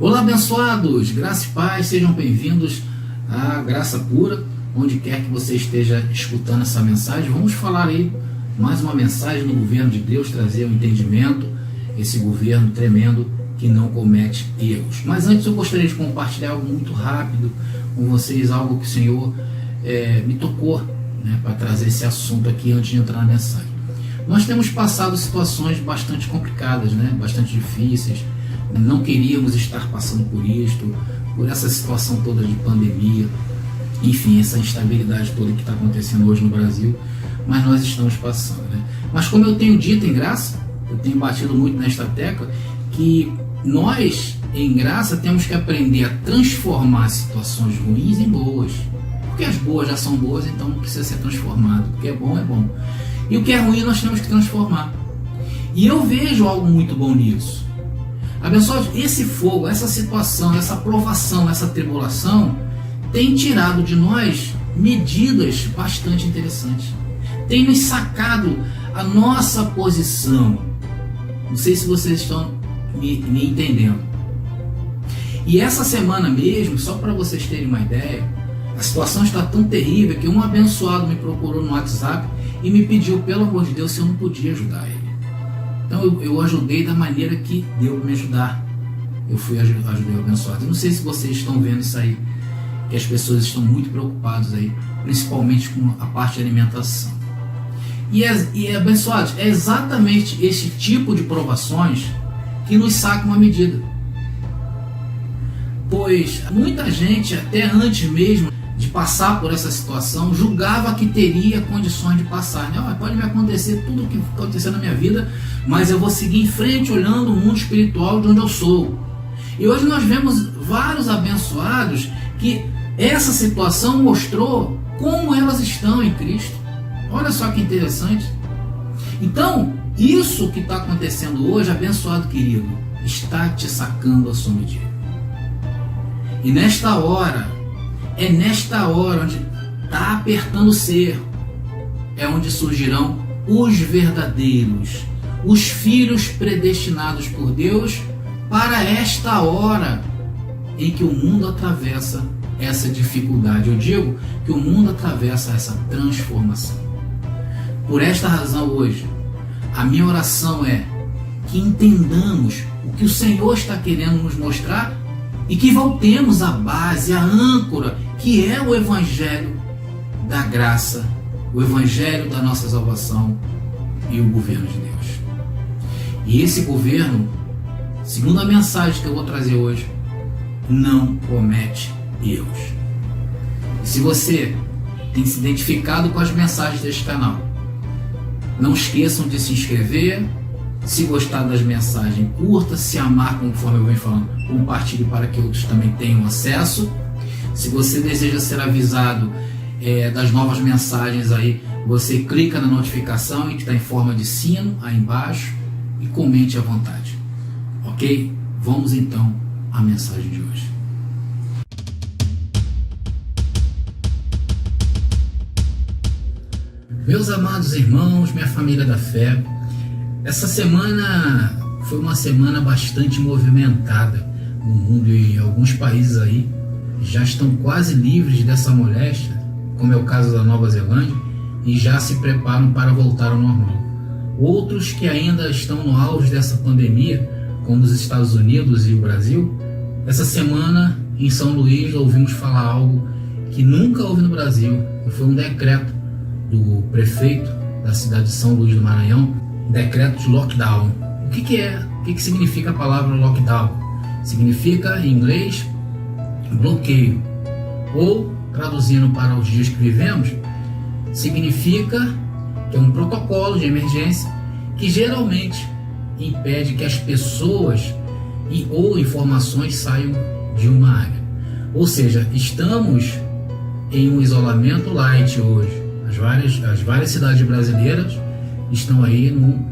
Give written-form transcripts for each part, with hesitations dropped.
Olá, abençoados, graça e paz, sejam bem-vindos à Graça Pura, onde quer que você esteja escutando essa mensagem. Vamos falar aí mais uma mensagem do governo de Deus, trazer um entendimento, esse governo tremendo que não comete erros. Mas antes eu gostaria de compartilhar algo muito rápido com vocês, algo que o Senhor me tocou, para trazer esse assunto aqui antes de entrar na mensagem. Nós temos passado situações bastante complicadas, bastante difíceis. Não queríamos estar passando por isto, por essa situação toda de pandemia, enfim, essa instabilidade toda que está acontecendo hoje no Brasil, mas nós estamos passando. Mas como eu tenho dito em graça, eu tenho batido muito nesta tecla, que nós, em graça, temos que aprender a transformar situações ruins em boas. Porque as boas já são boas, então não precisa ser transformado. O que é bom é bom. E o que é ruim nós temos que transformar. E eu vejo algo muito bom nisso. Abençoados, esse fogo, essa situação, essa provação, essa tribulação tem tirado de nós medidas bastante interessantes. Tem nos sacado a nossa posição. Não sei se vocês estão me entendendo. E essa semana mesmo, só para vocês terem uma ideia, a situação está tão terrível que um abençoado me procurou no WhatsApp e me pediu, pelo amor de Deus, se eu não podia ajudar ele. Então eu ajudei da maneira que deu para me ajudar. Eu ajudei o abençoado. Eu não sei se vocês estão vendo isso aí, que as pessoas estão muito preocupadas aí, principalmente com a parte de alimentação. E abençoados, é exatamente esse tipo de provações que nos saca uma medida. Pois muita gente, até antes mesmo de passar por essa situação, julgava que teria condições de passar. Pode me acontecer tudo o que aconteceu na minha vida, mas eu vou seguir em frente olhando o mundo espiritual de onde eu sou. E hoje nós vemos vários abençoados que essa situação mostrou como elas estão em Cristo. Olha só que interessante. Então, isso que está acontecendo hoje, abençoado querido, está te sacando a sua medida. E nesta hora, é nesta hora onde está apertando o cerco, é onde surgirão os verdadeiros, os filhos predestinados por Deus para esta hora em que o mundo atravessa essa dificuldade. Eu digo que o mundo atravessa essa transformação. Por esta razão hoje, a minha oração é que entendamos o que o Senhor está querendo nos mostrar e que voltemos à base, à âncora, que é o Evangelho da graça, o Evangelho da nossa salvação e o governo de Deus. E esse governo, segundo a mensagem que eu vou trazer hoje, não comete erros. E se você tem se identificado com as mensagens deste canal, não esqueçam de se inscrever. Se gostar das mensagens, curta. Se amar, conforme eu venho falando, compartilhe para que outros também tenham acesso. Se você deseja ser avisado das novas mensagens aí, você clica na notificação que está em forma de sino aí embaixo e comente à vontade. Ok? Vamos então à mensagem de hoje. Meus amados irmãos, minha família da fé, essa semana foi uma semana bastante movimentada no mundo, e alguns países aí já estão quase livres dessa moléstia, como é o caso da Nova Zelândia, e já se preparam para voltar ao normal. Outros que ainda estão no auge dessa pandemia, como os Estados Unidos e o Brasil, essa semana em São Luís ouvimos falar algo que nunca houve no Brasil, e foi um decreto do prefeito da cidade de São Luís do Maranhão, decreto de lockdown. O que é? O que significa a palavra lockdown? Significa, em inglês, bloqueio. Ou, traduzindo para os dias que vivemos, significa que é um protocolo de emergência que geralmente impede que as pessoas ou informações saiam de uma área. Ou seja, estamos em um isolamento light hoje. As várias cidades brasileiras estão aí no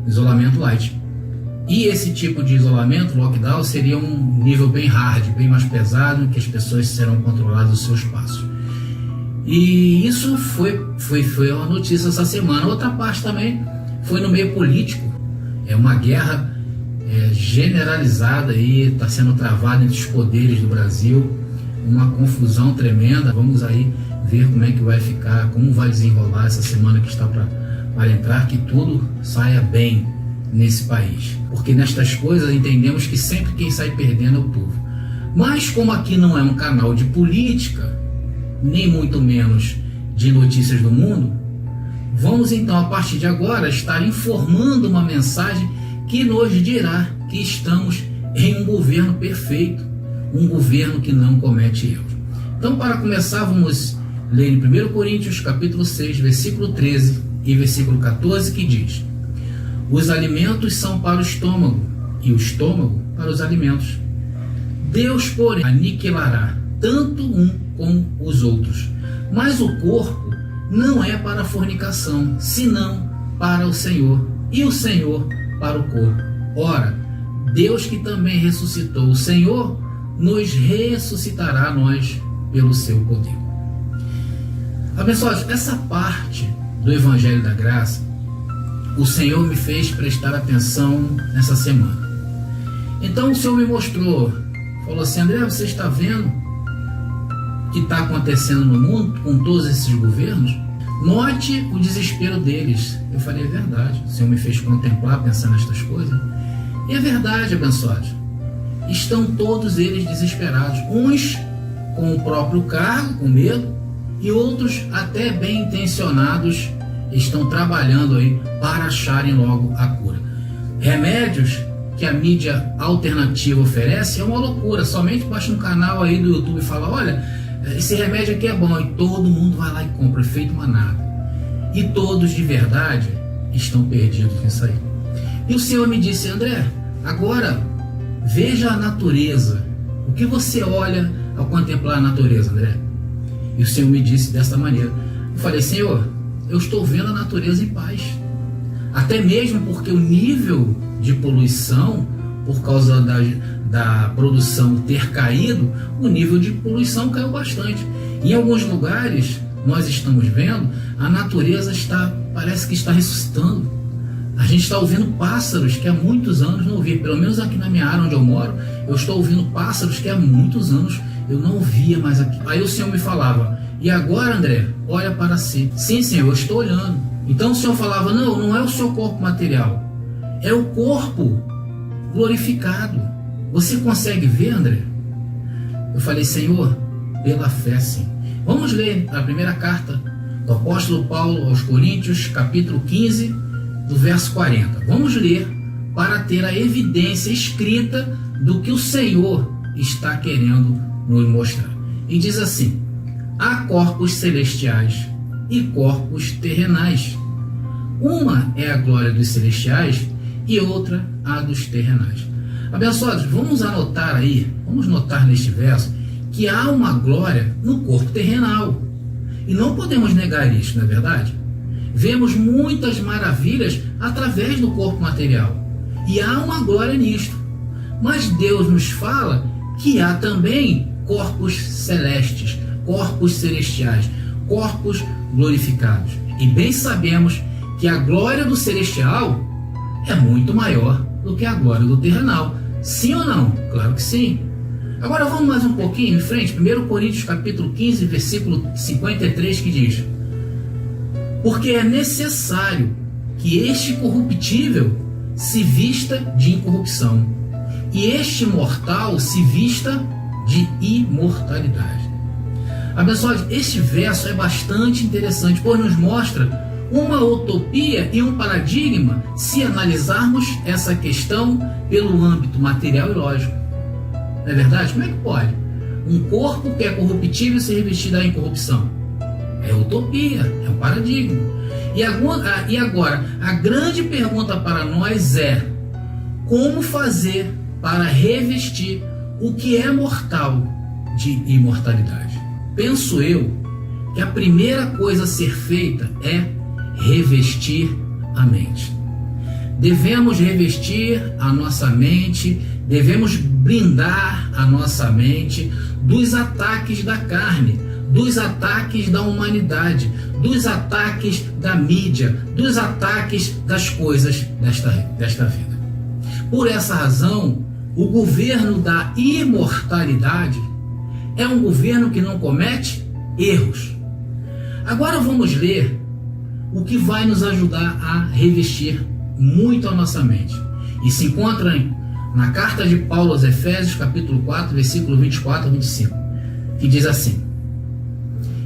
isolamento light. E esse tipo de isolamento, lockdown, seria um nível bem hard, bem mais pesado, em que as pessoas serão controladas os seus passos. E isso foi uma notícia essa semana. Outra parte também foi no meio político. É uma guerra generalizada aí, está sendo travada entre os poderes do Brasil, uma confusão tremenda. Vamos aí ver como é que vai ficar, como vai desenrolar essa semana que está para entrar, que tudo saia bem nesse país, porque nestas coisas entendemos que sempre quem sai perdendo é o povo. Mas como aqui não é um canal de política, nem muito menos de notícias do mundo, vamos então a partir de agora estar informando uma mensagem que nos dirá que estamos em um governo perfeito, um governo que não comete erros. Então, para começar, vamos ler em 1 Coríntios capítulo 6, versículo 13 e versículo 14, que diz: os alimentos são para o estômago, e o estômago para os alimentos. Deus, porém, aniquilará tanto um como os outros. Mas o corpo não é para a fornicação, senão para o Senhor, e o Senhor para o corpo. Ora, Deus que também ressuscitou o Senhor, nos ressuscitará nós pelo seu poder. Abençoados, essa parte do Evangelho da Graça, o Senhor me fez prestar atenção nessa semana. Então o Senhor me mostrou, falou assim: André, você está vendo o que está acontecendo no mundo com todos esses governos? Note o desespero deles. Eu falei, é verdade. O Senhor me fez contemplar, pensar nestas coisas. E é verdade, abençoados. Estão todos eles desesperados. Uns com o próprio cargo, com medo, e outros até bem intencionados estão trabalhando aí para acharem logo a cura. Remédios que a mídia alternativa oferece é uma loucura. Somente baixa um canal aí do YouTube e fala: olha, esse remédio aqui é bom, e todo mundo vai lá e compra, feito manada. E todos de verdade estão perdidos nisso aí. E o Senhor me disse: André, agora veja a natureza. O que você olha ao contemplar a natureza, André? E o Senhor me disse desta maneira. Eu falei: Senhor, eu estou vendo a natureza em paz. Até mesmo porque o nível de poluição, por causa da produção ter caído, o nível de poluição caiu bastante. Em alguns lugares, nós estamos vendo, a natureza parece que está ressuscitando. A gente está ouvindo pássaros que há muitos anos não ouvia. Pelo menos aqui na minha área onde eu moro, eu estou ouvindo pássaros que há muitos anos eu não ouvia mais aqui. Aí o Senhor me falava: e agora, André, olha para si. Sim, Senhor, eu estou olhando. Então o Senhor falava: não é o seu corpo material, é o corpo glorificado. Você consegue ver, André? Eu falei: Senhor, pela fé sim. Vamos ler a primeira carta do apóstolo Paulo aos Coríntios, capítulo 15, do verso 40. Vamos ler para ter a evidência escrita do que o Senhor está querendo nos mostrar. E diz assim: há corpos celestiais e corpos terrenais. Uma é a glória dos celestiais e outra a dos terrenais. Abençoados, vamos notar neste verso que há uma glória no corpo terrenal. E não podemos negar isso, não é verdade? Vemos muitas maravilhas através do corpo material. E há uma glória nisto. Mas Deus nos fala que há também corpos celestes, corpos celestiais, corpos glorificados. E bem sabemos que a glória do celestial é muito maior do que a glória do terrenal. Sim ou não? Claro que sim. Agora vamos mais um pouquinho em frente. 1 Coríntios capítulo 15, versículo 53, que diz: porque é necessário que este corruptível se vista de incorrupção, e este mortal se vista de imortalidade. Abençoados, este verso é bastante interessante, pois nos mostra uma utopia e um paradigma se analisarmos essa questão pelo âmbito material e lógico. Não é verdade? Como é que pode um corpo que é corruptível se revestir da incorrupção? É utopia, é um paradigma. E agora, a grande pergunta para nós é: como fazer para revestir o que é mortal de imortalidade? Penso eu que a primeira coisa a ser feita é revestir a mente. Devemos revestir a nossa mente, devemos blindar a nossa mente dos ataques da carne, dos ataques da humanidade, dos ataques da mídia, dos ataques das coisas desta vida. Por essa razão, o governo da imortalidade é um governo que não comete erros. Agora vamos ler o que vai nos ajudar a revestir muito a nossa mente. E se encontra na carta de Paulo aos Efésios, capítulo 4, versículo 24 a 25, que diz assim: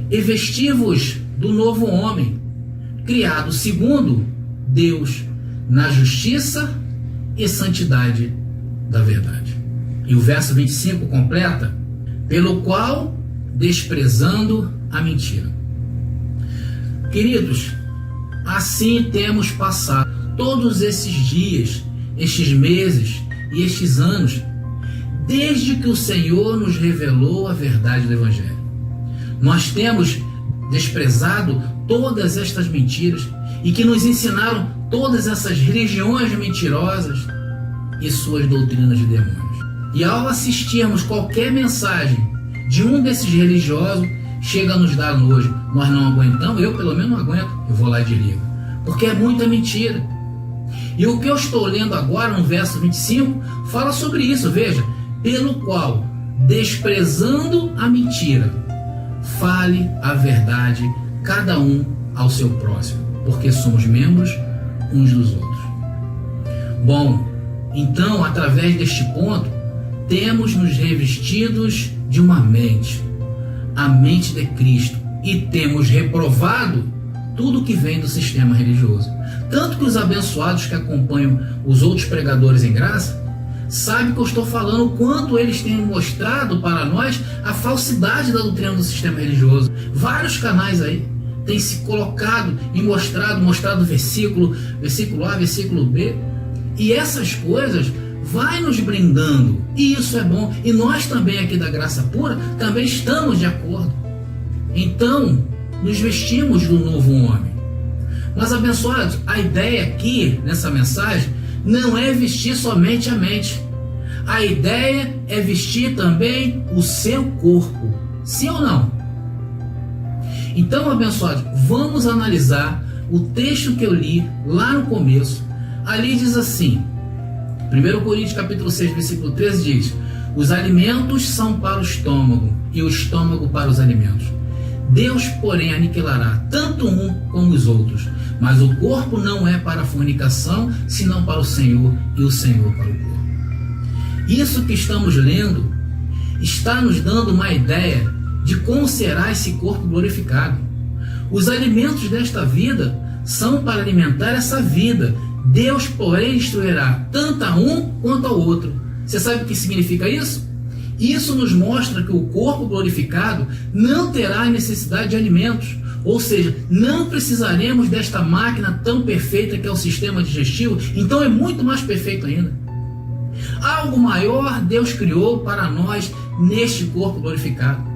E vesti-vos do novo homem, criado segundo Deus, na justiça e santidade da verdade. E o verso 25 completa: pelo qual, desprezando a mentira. Queridos, assim temos passado todos esses dias, estes meses e estes anos, desde que o Senhor nos revelou a verdade do Evangelho. Nós temos desprezado todas estas mentiras e que nos ensinaram todas essas religiões mentirosas e suas doutrinas de demônios. E ao assistirmos qualquer mensagem de um desses religiosos, chega a nos dar nojo. Nós não aguentamos, eu pelo menos não aguento, eu vou lá e desligo. Porque é muita mentira. E o que eu estou lendo agora, no verso 25, fala sobre isso, veja. Pelo qual, desprezando a mentira, fale a verdade, cada um ao seu próximo, porque somos membros uns dos outros. Bom, então, através deste ponto, temos nos revestidos de uma mente, a mente de Cristo, e temos reprovado tudo que vem do sistema religioso. Tanto que os abençoados que acompanham os outros pregadores em graça sabem que eu estou falando o quanto eles têm mostrado para nós a falsidade da doutrina do sistema religioso. Vários canais aí têm se colocado e mostrado versículo A, versículo B, e essas coisas vai nos brindando, e isso é bom, e nós também aqui da Graça Pura também estamos de acordo. Então, nos vestimos do novo homem. Mas, abençoados, a ideia aqui, nessa mensagem, não é vestir somente a mente. A ideia é vestir também o seu corpo. Sim ou não? Então, abençoados, vamos analisar o texto que eu li lá no começo. Ali diz assim, 1 Coríntios capítulo 6, versículo 13 diz: os alimentos são para o estômago e o estômago para os alimentos. Deus, porém, aniquilará tanto um como os outros, mas o corpo não é para a fornicação, senão para o Senhor, e o Senhor para o corpo. Isso que estamos lendo está nos dando uma ideia de como será esse corpo glorificado. Os alimentos desta vida são para alimentar essa vida. Deus, porém, destruirá tanto a um quanto ao outro. Você sabe o que significa isso? Isso nos mostra que o corpo glorificado não terá necessidade de alimentos, ou seja, não precisaremos desta máquina tão perfeita que é o sistema digestivo, então é muito mais perfeito ainda. Algo maior Deus criou para nós neste corpo glorificado.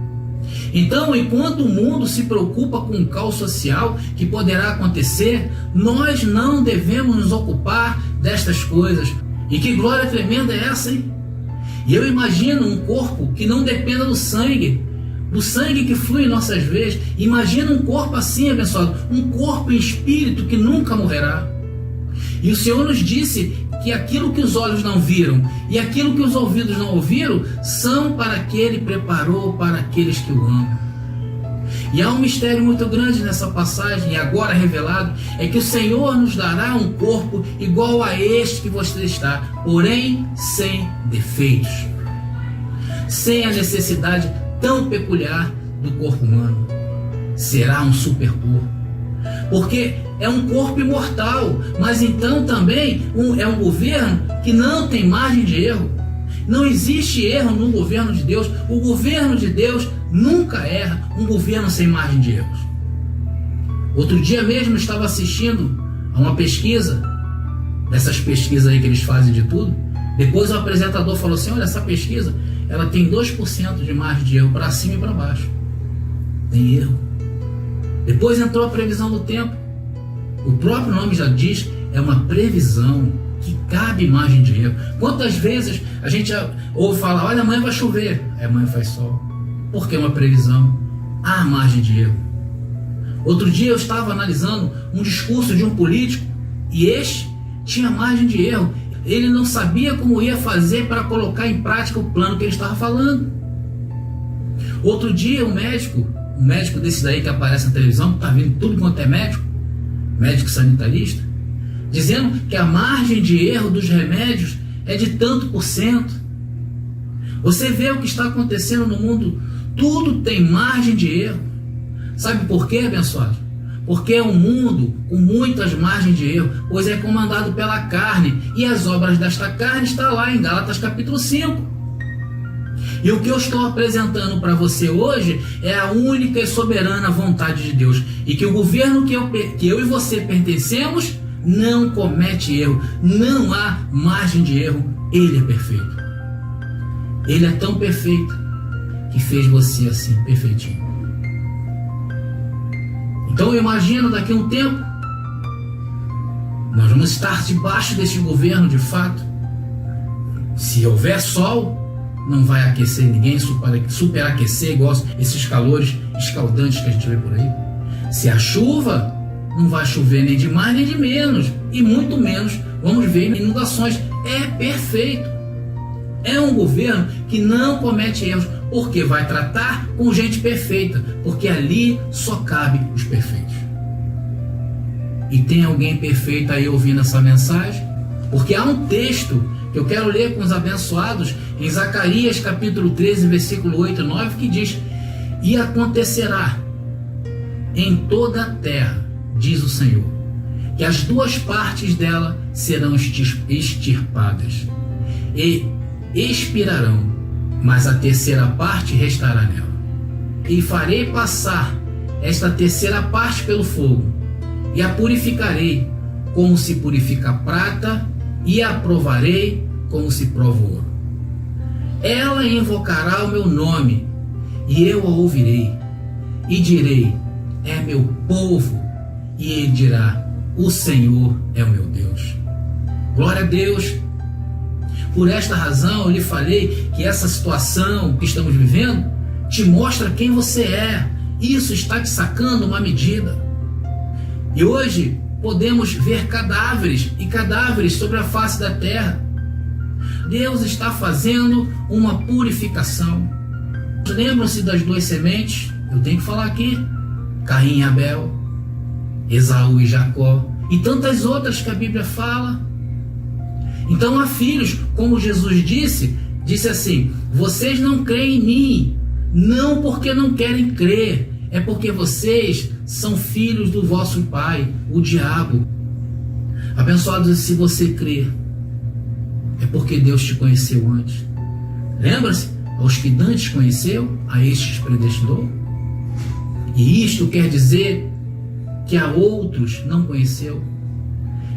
Então, enquanto o mundo se preocupa com o caos social que poderá acontecer, nós não devemos nos ocupar destas coisas. E que glória tremenda é essa, hein? E eu imagino um corpo que não dependa do sangue que flui em nossas veias. Imagina um corpo assim, abençoado, um corpo em espírito que nunca morrerá. E o Senhor nos disse que aquilo que os olhos não viram e aquilo que os ouvidos não ouviram são para que Ele preparou para aqueles que o amam. E há um mistério muito grande nessa passagem, e agora revelado, é que o Senhor nos dará um corpo igual a este que você está, porém sem defeitos, sem a necessidade tão peculiar do corpo humano. Será um super corpo, porque é um corpo imortal, mas então também é um governo que não tem margem de erro. Não existe erro no governo de Deus. O governo de Deus nunca erra, um governo sem margem de erros. Outro dia mesmo eu estava assistindo a uma pesquisa, dessas pesquisas aí que eles fazem de tudo. Depois o apresentador falou assim: olha, essa pesquisa ela tem 2% de margem de erro para cima e para baixo. Tem erro. Depois entrou a previsão do tempo. O próprio nome já diz, é uma previsão que cabe margem de erro. Quantas vezes a gente ouve falar: olha, amanhã vai chover, aí amanhã faz sol. Porque é uma previsão, há margem de erro. Outro dia eu estava analisando um discurso de um político e este tinha margem de erro. Ele não sabia como ia fazer para colocar em prática o plano que ele estava falando. Outro dia, um médico desse daí que aparece na televisão, que está vindo tudo quanto é médico sanitarista, dizendo que a margem de erro dos remédios é de tanto por cento. Você vê o que está acontecendo no mundo, tudo tem margem de erro. Sabe por quê, abençoado? Porque é um mundo com muitas margens de erro, pois é comandado pela carne, e as obras desta carne estão lá em Gálatas capítulo 5. E o que eu estou apresentando para você hoje é a única e soberana vontade de Deus, e que o governo que eu e você pertencemos não comete erro, não há margem de erro, ele é perfeito. Ele é tão perfeito que fez você assim, perfeitinho. Então eu imagino daqui a um tempo, nós vamos estar debaixo desse governo de fato. Se houver sol, não vai aquecer ninguém, superaquecer igual esses calores escaldantes que a gente vê por aí. Se a chuva, não vai chover nem de mais nem de menos, e muito menos vamos ver inundações. É perfeito. É um governo que não comete erros, porque vai tratar com gente perfeita, porque ali só cabe os perfeitos. E tem alguém perfeito aí ouvindo essa mensagem? Porque há um texto que eu quero ler com os abençoados em Zacarias capítulo 13, versículo 8 e 9, que diz: e acontecerá em toda a terra, diz o Senhor, que as duas partes dela serão extirpadas e expirarão, mas a terceira parte restará nela. E farei passar esta terceira parte pelo fogo, e a purificarei como se purifica a prata, e a provarei como se prova o ouro. Ela invocará o meu nome, e eu a ouvirei, e direi: é meu povo, e ele dirá: o Senhor é o meu Deus. Glória a Deus. Por esta razão eu lhe falei que essa situação que estamos vivendo te mostra quem você é. Isso está te sacando uma medida. E hoje podemos ver cadáveres e cadáveres sobre a face da terra. Deus está fazendo uma purificação. Lembram-se das duas sementes? Eu tenho que falar aqui: Caim e Abel, Esaú e Jacó, e tantas outras que a Bíblia fala. Então há filhos, como Jesus disse assim: vocês não creem em mim, não porque não querem crer, é porque vocês são filhos do vosso pai, o diabo. Abençoados, se você crer, é porque Deus te conheceu antes. Lembra-se? Aos que dantes conheceu, a estes predestinou. E isto quer dizer que a outros não conheceu.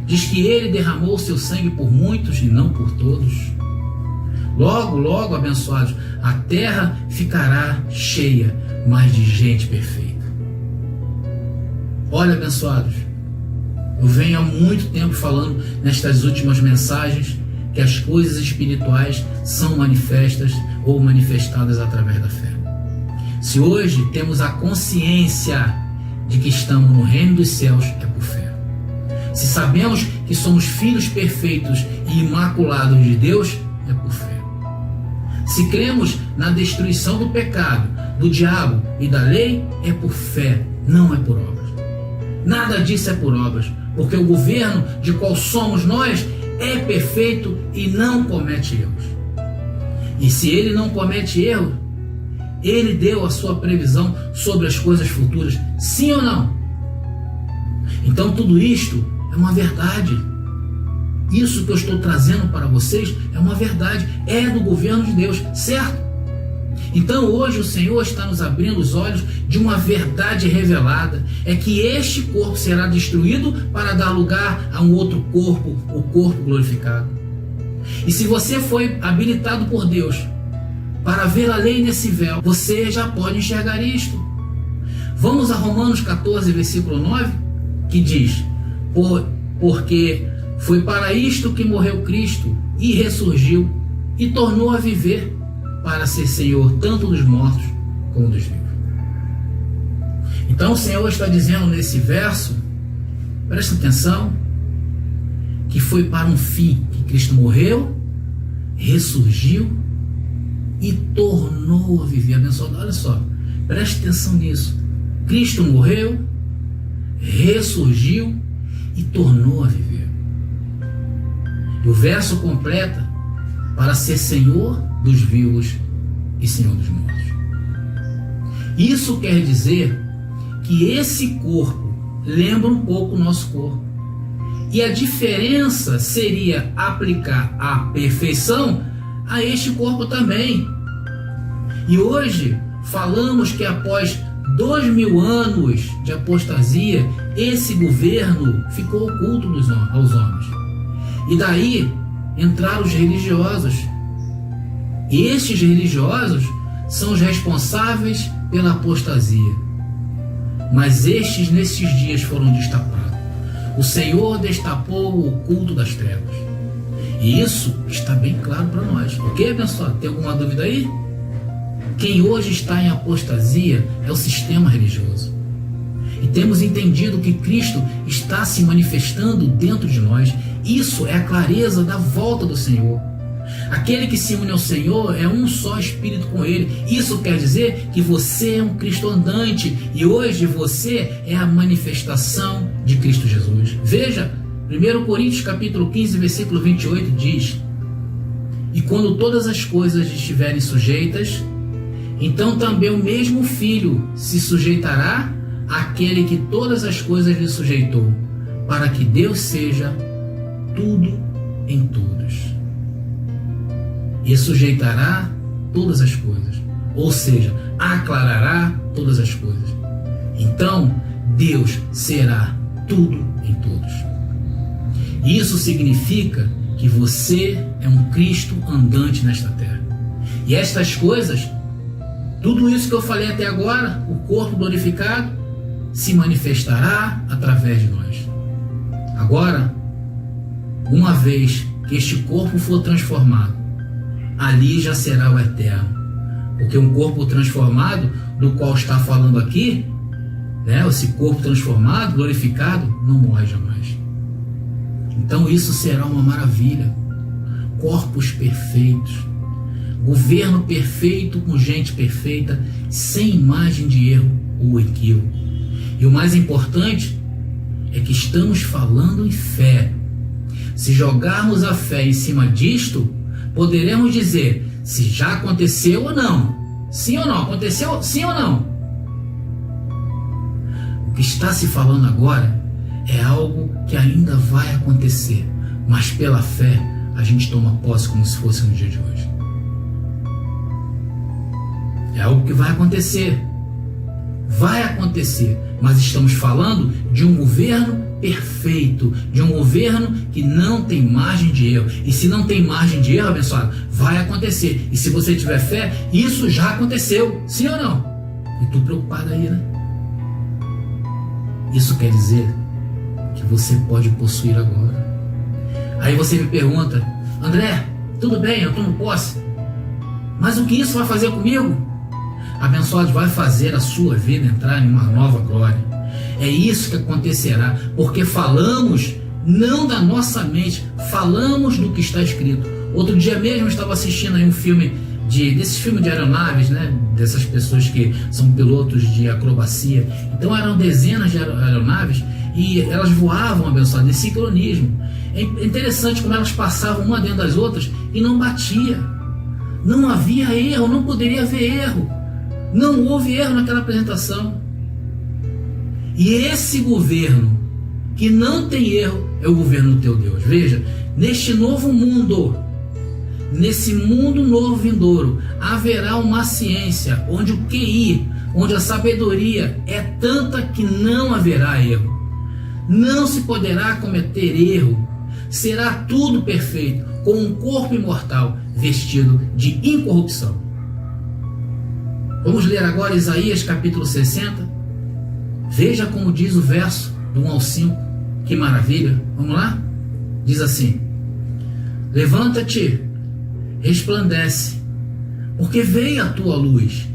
Diz que ele derramou seu sangue por muitos e não por todos. Logo, logo, abençoados, a terra ficará cheia, mas de gente perfeita. Olha, abençoados, eu venho há muito tempo falando nestas últimas mensagens que as coisas espirituais são manifestas ou manifestadas através da fé. Se hoje temos a consciência de que estamos no reino dos céus, é por fé. Se sabemos que somos filhos perfeitos e imaculados de Deus, é por fé. Se cremos na destruição do pecado, do diabo e da lei, é por fé, não é por obras. Nada disso é por obras, porque o governo de qual somos nós é perfeito e não comete erros. E se ele não comete erro, ele deu a sua previsão sobre as coisas futuras, sim ou não? Então tudo isto é uma verdade. Isso que eu estou trazendo para vocês é uma verdade, é do governo de Deus, certo? Então hoje o Senhor está nos abrindo os olhos de uma verdade revelada, é que este corpo será destruído para dar lugar a um outro corpo, o corpo glorificado. E se você foi habilitado por Deus para ver a lei nesse véu, você já pode enxergar isto. Vamos a Romanos 14, versículo 9, que diz: porque foi para isto que morreu Cristo e ressurgiu e tornou a viver, para ser Senhor tanto dos mortos como dos vivos. Então o Senhor está dizendo nesse verso, presta atenção, que foi para um fim, que Cristo morreu, ressurgiu e tornou a viver. Abençoado, olha só, preste atenção nisso. Cristo morreu, ressurgiu e tornou a viver. E o verso completa: para ser Senhor dos vivos e Senhor dos mortos. Isso quer dizer que esse corpo lembra um pouco o nosso corpo. E a diferença seria aplicar a perfeição a este corpo também. E hoje falamos que após 2000 anos de apostasia, esse governo ficou oculto aos homens. E daí entraram os religiosos. E estes religiosos são os responsáveis pela apostasia. Mas estes nesses dias foram destapados. O Senhor destapou o oculto das trevas. E isso está bem claro para nós. Ok, pessoal? Tem alguma dúvida aí? Quem hoje está em apostasia é o sistema religioso. E temos entendido que Cristo está se manifestando dentro de nós. Isso é a clareza da volta do Senhor. Aquele que se une ao Senhor é um só espírito com Ele. Isso quer dizer que você é um Cristo andante e hoje você é a manifestação de Cristo Jesus. Veja, 1 Coríntios capítulo 15, versículo 28 diz: e quando todas as coisas estiverem sujeitas, então também o mesmo Filho se sujeitará àquele que todas as coisas lhe sujeitou, para que Deus seja tudo em todos. E sujeitará todas as coisas, ou seja, aclarará todas as coisas. Então, Deus será tudo em todos. Isso significa que você é um Cristo andante nesta terra. E estas coisas, tudo isso que eu falei até agora, o corpo glorificado, se manifestará através de nós. Agora, uma vez que este corpo for transformado, ali já será o eterno. Porque um corpo transformado, do qual está falando aqui, esse corpo transformado, glorificado, não morre jamais. Então isso será uma maravilha. Corpos perfeitos, governo perfeito com gente perfeita, sem imagem de erro ou equívoco. E o mais importante é que estamos falando em fé. Se jogarmos a fé em cima disto, poderemos dizer se já aconteceu ou não. Sim ou não? Aconteceu sim ou não? O que está se falando agora é algo que ainda vai acontecer, mas pela fé a gente toma posse como se fosse no dia de hoje. É algo que vai acontecer. Vai acontecer, mas estamos falando de um governo perfeito, de um governo que não tem margem de erro. E se não tem margem de erro, abençoado, vai acontecer. E se você tiver fé, isso já aconteceu. Sim ou não? E tu preocupado aí, né? Isso quer dizer que você pode possuir agora. Aí você me pergunta: André, tudo bem, eu tomo posse, mas o que isso vai fazer comigo? Abençoado, vai fazer a sua vida entrar em uma nova glória. É isso que acontecerá, porque falamos não da nossa mente, falamos do que está escrito. Outro dia mesmo eu estava assistindo aí um filme desses filmes de aeronaves, né? Dessas pessoas que são pilotos de acrobacia. Então eram dezenas de aeronaves e elas voavam, abençoado, em sincronismo. É interessante como elas passavam uma dentro das outras e não batia. Não havia erro, não poderia haver erro. Não houve erro naquela apresentação. E esse governo que não tem erro é o governo do teu Deus. Veja, neste novo mundo, nesse mundo novo vindouro, haverá uma ciência onde o QI, onde a sabedoria é tanta que não haverá erro. Não se poderá cometer erro. Será tudo perfeito, com um corpo imortal vestido de incorrupção. Vamos ler agora Isaías capítulo 60. Veja como diz o verso do 1 ao 5. Que maravilha. Vamos lá? Diz assim: levanta-te, resplandece, porque veio a tua luz,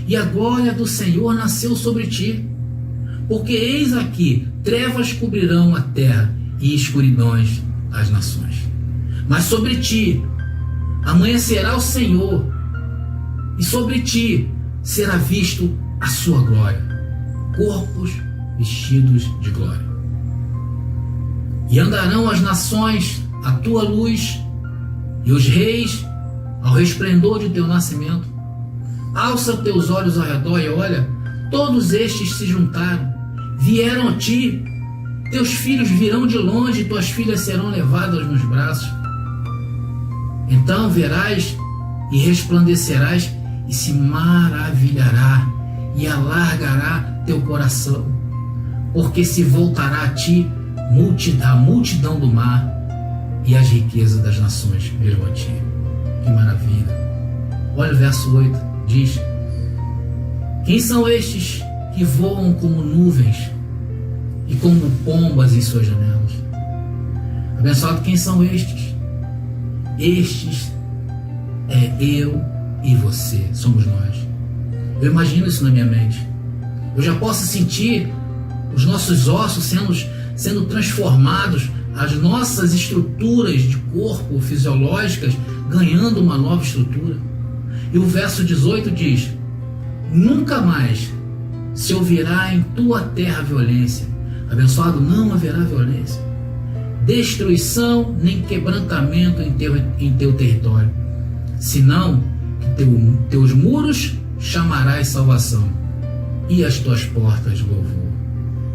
e a glória do Senhor nasceu sobre ti. Porque eis aqui, trevas cobrirão a terra, e escuridões as nações. Mas sobre ti amanhecerá o Senhor, e sobre ti será visto a sua glória, corpos vestidos de glória. E andarão as nações à tua luz, e os reis ao resplendor de teu nascimento. Alça teus olhos ao redor e olha, todos estes se juntaram, vieram a ti, teus filhos virão de longe, tuas filhas serão levadas nos braços. Então verás e resplandecerás, e se maravilhará e alargará teu coração, porque se voltará a ti a multidão do mar e as riquezas das nações virão a ti. Que maravilha! Olha o verso 8, diz: quem são estes que voam como nuvens e como pombas em suas janelas? Abençoado, quem são estes? Estes é eu e você, somos nós. Eu imagino isso na minha mente. Eu já posso sentir os nossos ossos sendo transformados, as nossas estruturas de corpo fisiológicas ganhando uma nova estrutura. E o verso 18 diz: nunca mais se ouvirá em tua terra violência. Abençoado, não haverá violência, destruição nem quebrantamento em teu território, senão que teus muros chamarás salvação e as tuas portas louvor.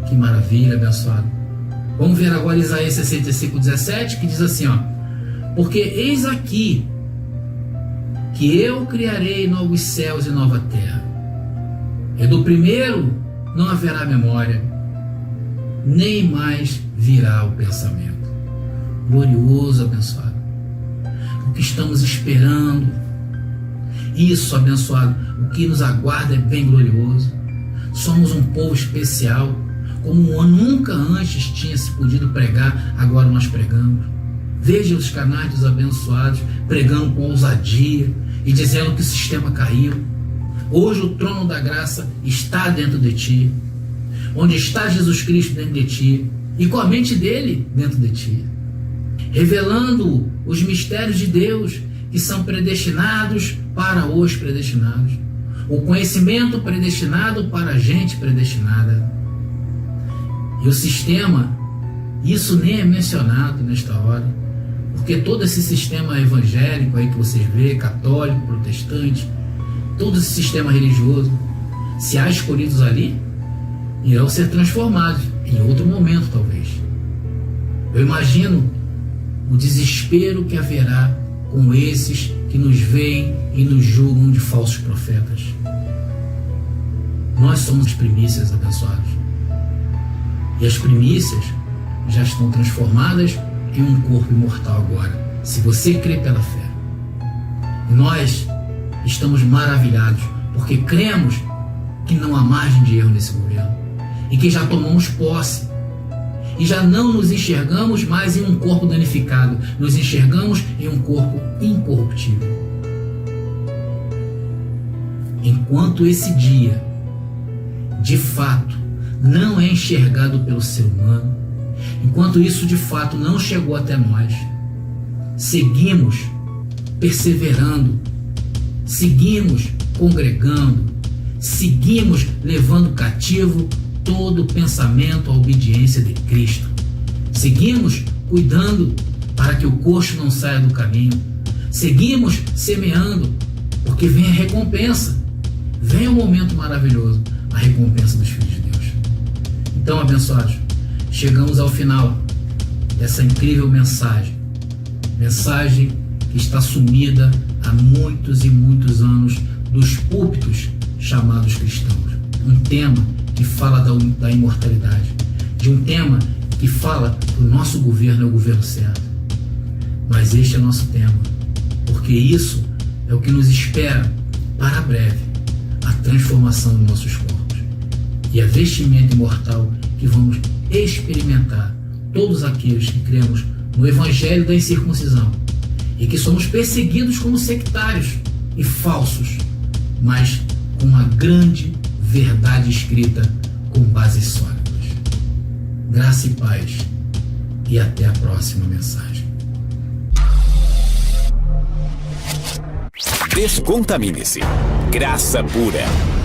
Que maravilha, abençoado. Vamos ver agora Isaías 65:17, que diz assim, ó: porque eis aqui que eu criarei novos céus e nova terra, e do primeiro não haverá memória, nem mais virá o pensamento. Glorioso, abençoado, o que estamos esperando, isso, abençoado, o que nos aguarda é bem glorioso. Somos um povo especial, como nunca antes tinha se podido pregar, agora nós pregamos. Veja os canais dos abençoados pregando com ousadia e dizendo que o sistema caiu. Hoje o trono da graça está dentro de ti, onde está Jesus Cristo dentro de ti, e com a mente dele dentro de ti, revelando os mistérios de Deus que são predestinados para os predestinados, o conhecimento predestinado para a gente predestinada. E o sistema, isso nem é mencionado nesta hora, porque todo esse sistema evangélico aí que vocês vê, católico, protestante, todo esse sistema religioso, se há escolhidos ali, irão ser transformados em outro momento talvez. Eu imagino o desespero que haverá com esses que nos veem e nos julgam de falsos profetas. Nós somos primícias, abençoados, e as primícias já estão transformadas em um corpo imortal agora, se você crê pela fé. E nós estamos maravilhados, porque cremos que não há margem de erro nesse governo, e que já tomamos posse, e já não nos enxergamos mais em um corpo danificado, nos enxergamos em um corpo incorruptível. Enquanto esse dia, de fato, não é enxergado pelo ser humano, enquanto isso de fato não chegou até nós, seguimos perseverando, seguimos congregando, seguimos levando cativo todo o pensamento à obediência de Cristo, seguimos cuidando para que o coxo não saia do caminho, seguimos semeando, porque vem a recompensa, vem o momento maravilhoso, a recompensa dos filhos de Deus. Então, abençoados, chegamos ao final dessa incrível mensagem que está sumida há muitos e muitos anos dos púlpitos chamados cristãos. Um tema que fala da imortalidade, de um tema que fala que o nosso governo é o governo certo. Mas este é nosso tema, porque isso é o que nos espera para breve, a transformação dos nossos corpos e a vestimenta imortal que vamos experimentar todos aqueles que cremos no Evangelho da incircuncisão e que somos perseguidos como sectários e falsos, mas com uma grande verdade escrita com bases sólidas. Graça e paz, e até a próxima mensagem. Descontamine-se. Graça pura.